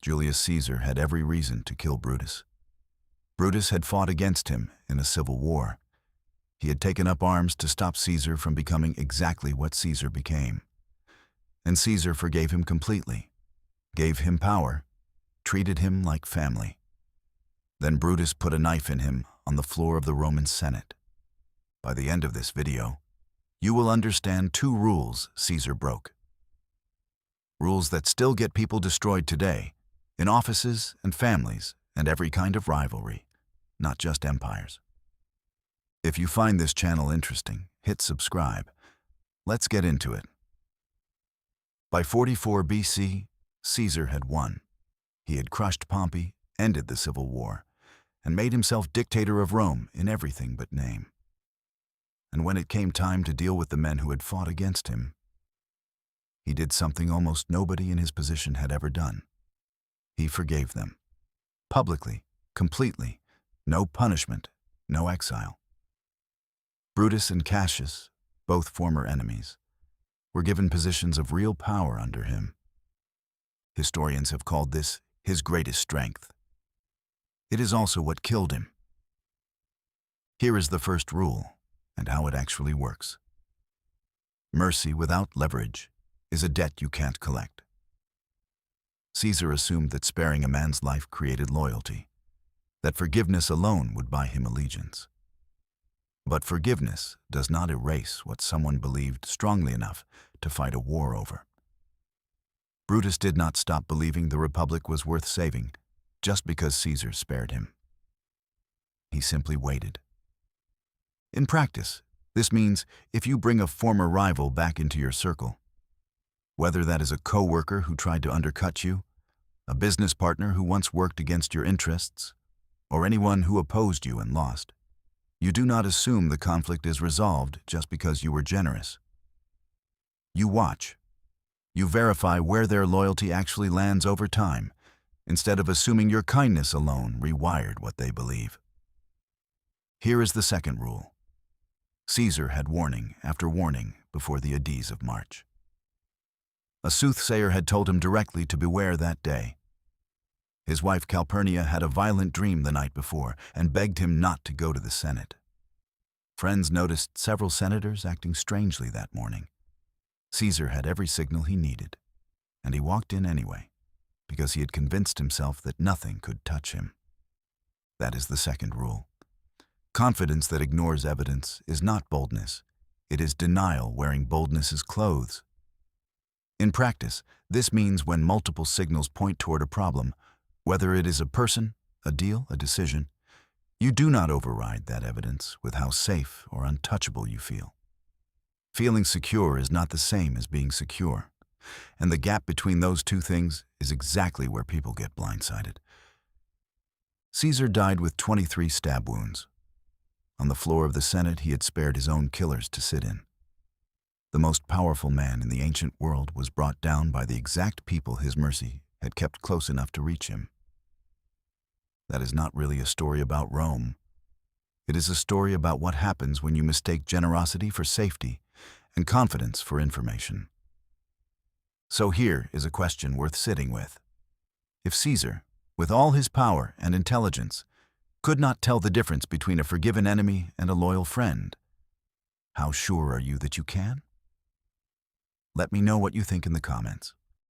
Julius Caesar had every reason to kill Brutus. Brutus had fought against him in a civil war. He had taken up arms to stop Caesar from becoming exactly what Caesar became. And Caesar forgave him completely, gave him power, treated him like family. Then Brutus put a knife in him on the floor of the Roman Senate. By the end of this video, you will understand 2 rules Caesar broke. Rules that still get people destroyed today, in offices and families and every kind of rivalry, not just empires. If you find this channel interesting, hit subscribe. Let's get into it. By 44 BC, Caesar had won. He had crushed Pompey, ended the civil war, and made himself dictator of Rome in everything but name. And when it came time to deal with the men who had fought against him, he did something almost nobody in his position had ever done. He forgave them. Publicly, completely, no punishment, no exile. Brutus and Cassius, both former enemies, were given positions of real power under him. Historians have called this his greatest strength. It is also what killed him. Here is the first rule, and how it actually works. Mercy without leverage is a debt you can't collect. Caesar assumed that sparing a man's life created loyalty, that forgiveness alone would buy him allegiance. But forgiveness does not erase what someone believed strongly enough to fight a war over. Brutus did not stop believing the Republic was worth saving just because Caesar spared him. He simply waited. In practice, this means if you bring a former rival back into your circle, whether that is a co-worker who tried to undercut you, a business partner who once worked against your interests, or anyone who opposed you and lost, you do not assume the conflict is resolved just because you were generous. You watch. You verify where their loyalty actually lands over time, instead of assuming your kindness alone rewired what they believe. Here is the second rule. Caesar had warning after warning before the Ides of March. A soothsayer had told him directly to beware that day. His wife Calpurnia had a violent dream the night before and begged him not to go to the Senate. Friends noticed several senators acting strangely that morning. Caesar had every signal he needed, and he walked in anyway, because he had convinced himself that nothing could touch him. That is the second rule. Confidence that ignores evidence is not boldness. It is denial wearing boldness's clothes. In practice, this means when multiple signals point toward a problem, whether it is a person, a deal, a decision, you do not override that evidence with how safe or untouchable you feel. Feeling secure is not the same as being secure, and the gap between those 2 things is exactly where people get blindsided. Caesar died with 23 stab wounds. On the floor of the Senate, he had spared his own killers to sit in. The most powerful man in the ancient world was brought down by the exact people his mercy had kept close enough to reach him. That is not really a story about Rome. It is a story about what happens when you mistake generosity for safety and confidence for information. So here is a question worth sitting with. If Caesar, with all his power and intelligence, could not tell the difference between a forgiven enemy and a loyal friend, how sure are you that you can? Let me know what you think in the comments.